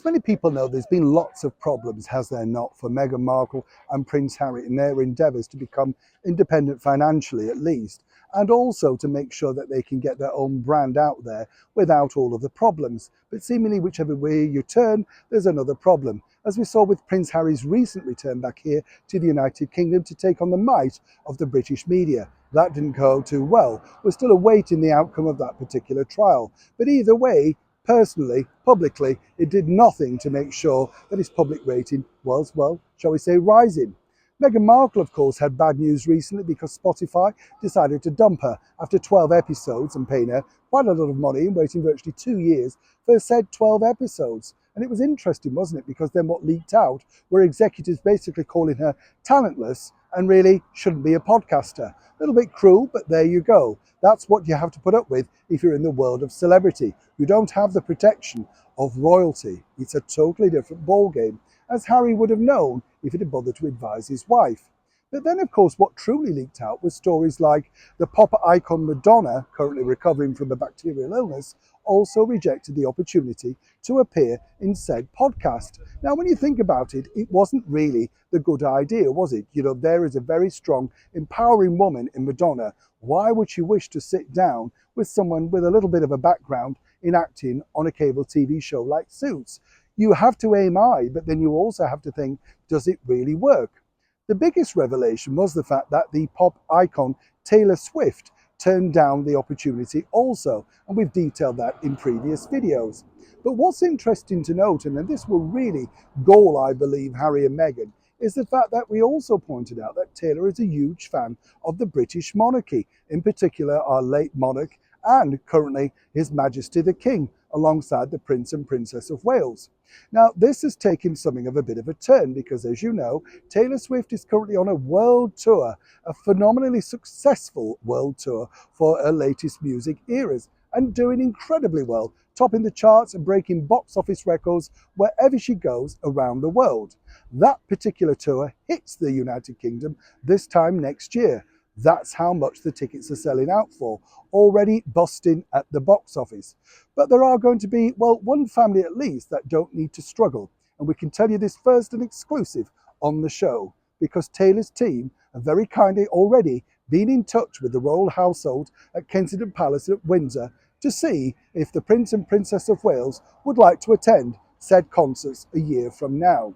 many people know, there's been lots of problems, has there not, for Meghan Markle and Prince Harry in their endeavours to become independent financially at least, and also to make sure that they can get their own brand out there without all of the problems. But seemingly whichever way you turn, there's another problem, as we saw with Prince Harry's recent return back here to the United Kingdom to take on the might of the British media. That didn't go too well. We're still awaiting the outcome of that particular trial. But either way, personally, publicly, it did nothing to make sure that his public rating was, well, shall we say, rising. Meghan Markle, of course, had bad news recently because Spotify decided to dump her after 12 episodes and paying her quite a lot of money and waiting virtually 2 years for said 12 episodes. And it was interesting, wasn't it? Because then what leaked out were executives basically calling her talentless and really shouldn't be a podcaster. A little bit cruel, but there you go. That's what you have to put up with if you're in the world of celebrity. You don't have the protection of royalty. It's a totally different ballgame, as Harry would have known if he'd have bothered to advise his wife. But then, of course, what truly leaked out was stories like the pop icon Madonna, currently recovering from a bacterial illness, also rejected the opportunity to appear in said podcast. Now, when you think about it, it wasn't really the good idea, was it? You know, there is a very strong, empowering woman in Madonna. Why would she wish to sit down with someone with a little bit of a background in acting on a cable TV show like Suits? You have to aim high, but then you also have to think, does it really work? The biggest revelation was the fact that the pop icon Taylor Swift turned down the opportunity also, and we've detailed that in previous videos. But what's interesting to note, and this will really gall, I believe, Harry and Meghan, is the fact that we also pointed out that Taylor is a huge fan of the British monarchy, in particular our late monarch and currently His Majesty the King, alongside the Prince and Princess of Wales. Now, this has taken something of a bit of a turn because, as you know, Taylor Swift is currently on a world tour, a phenomenally successful world tour for her latest music eras, and doing incredibly well, topping the charts and breaking box office records wherever she goes around the world. That particular tour hits the United Kingdom this time next year. That's how much the tickets are selling out for, already busting at the box office. But there are going to be, well, one family at least that don't need to struggle. And we can tell you this first and exclusive on the show, because Taylor's team have very kindly already been in touch with the royal household at Kensington Palace at Windsor to see if the Prince and Princess of Wales would like to attend said concerts a year from now.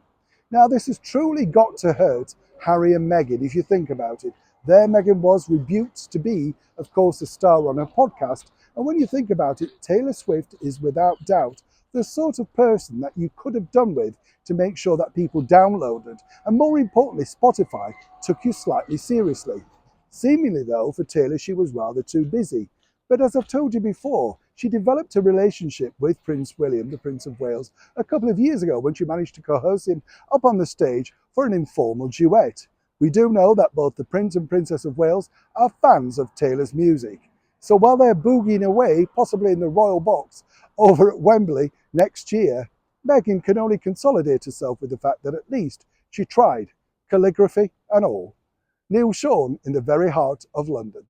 Now, this has truly got to hurt Harry and Meghan, if you think about it. There, Meghan was rebuked to be, of course, a star on her podcast. And when you think about it, Taylor Swift is without doubt the sort of person that you could have done with to make sure that people downloaded, and more importantly, Spotify took you slightly seriously. Seemingly, though, for Taylor, she was rather too busy. But as I've told you before, she developed a relationship with Prince William, the Prince of Wales, a couple of years ago when she managed to coerce him up on the stage for an informal duet. We do know that both the Prince and Princess of Wales are fans of Taylor's music. So while they're boogieing away, possibly in the royal box, over at Wembley next year, Meghan can only consolidate herself with the fact that at least she tried, calligraphy and all. Neil Sean in the very heart of London.